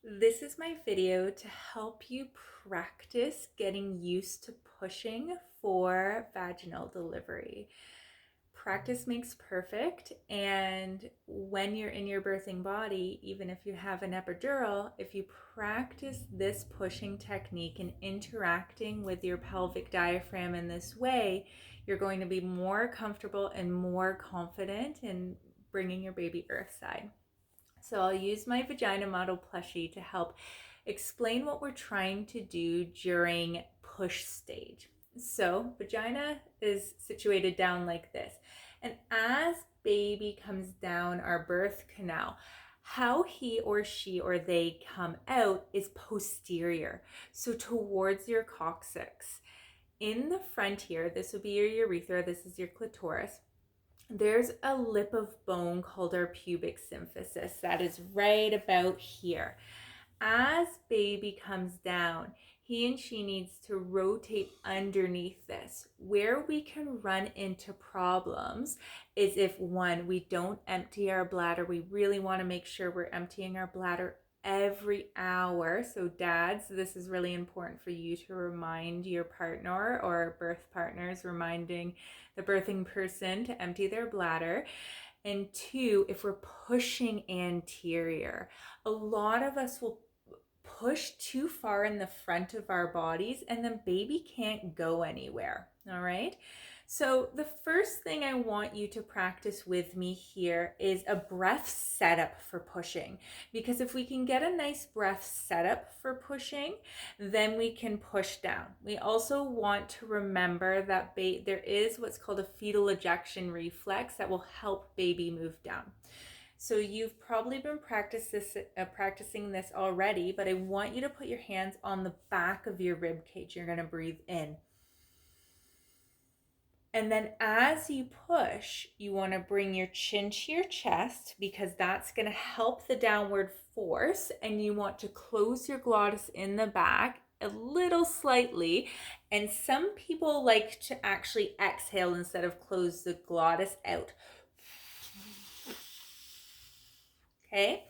This is my video to help you practice getting used to pushing for vaginal delivery. Practice makes perfect, and when you're in your birthing body, even if you have an epidural, if you practice this pushing technique and interacting with your pelvic diaphragm in this way, you're going to be more comfortable and more confident in bringing your baby earthside. So I'll use my vagina model plushie to help explain what we're trying to do during push stage. So vagina is situated down like this. And as baby comes down our birth canal, how he or she or they come out is posterior, so towards your coccyx. In the front here, this would be your urethra, this is your clitoris. There's a lip of bone called our pubic symphysis that is right about here. As baby comes down, he and she needs to rotate underneath this. Where we can run into problems is if, one, we don't empty our bladder. We really want to make sure we're emptying our bladder every hour. So dads, this is really important for you to remind your partner or birth partners, reminding the birthing person to empty their bladder. And two, if we're pushing anterior, a lot of us will push too far in the front of our bodies and then baby can't go anywhere. All right. So the first thing I want you to practice with me here is a breath setup for pushing, because if we can get a nice breath setup for pushing, then we can push down. We also want to remember that there is what's called a fetal ejection reflex that will help baby move down. So you've probably been practicing this already, but I want you to put your hands on the back of your rib cage. You're going to breathe in. And then as you push, you want to bring your chin to your chest, because that's going to help the downward force. And you want to close your glottis in the back a little slightly. And some people like to actually exhale instead of close the glottis out. Okay.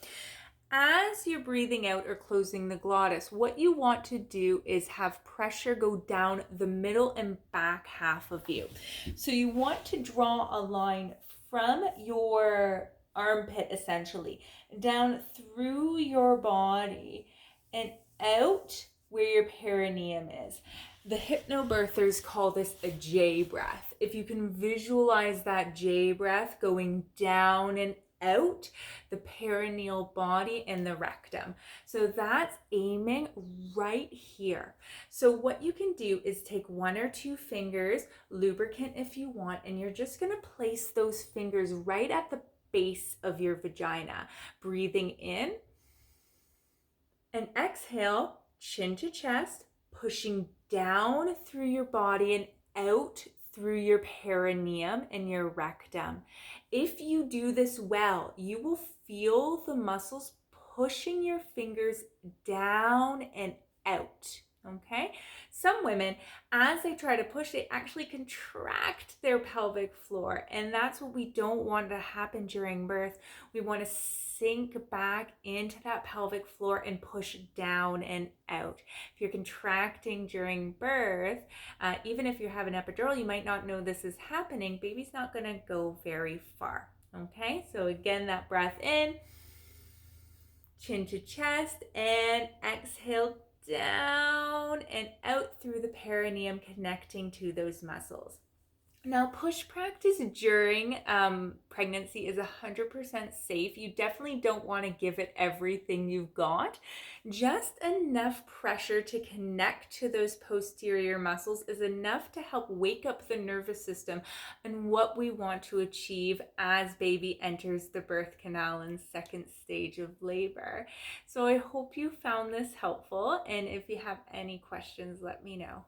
As you're breathing out or closing the glottis, what you want to do is have pressure go down the middle and back half of you. So you want to draw a line from your armpit, essentially, down through your body and out where your perineum is. The hypnobirthers call this a J breath. If you can visualize that J breath going down and out the perineal body and the rectum. So that's aiming right here. So what you can do is take one or two fingers, lubricant if you want, and you're just going to place those fingers right at the base of your vagina, breathing in and exhale, chin to chest, pushing down through your body and out through your perineum and your rectum. If you do this well, you will feel the muscles pushing your fingers down and out. Okay? Some women, as they try to push, they actually contract their pelvic floor, and that's what we don't want to happen during birth. We want to sink back into that pelvic floor and push down and out. If you're contracting during birth, even if you have an epidural, you might not know this is happening. Baby's not going to go very far. Okay, so again, that breath in, chin to chest, and exhale down and out through the perineum, connecting to those muscles. Now, push practice during pregnancy is 100% safe. You definitely don't want to give it everything you've got. Just enough pressure to connect to those posterior muscles is enough to help wake up the nervous system and what we want to achieve as baby enters the birth canal in second stage of labor. So I hope you found this helpful, and if you have any questions, let me know.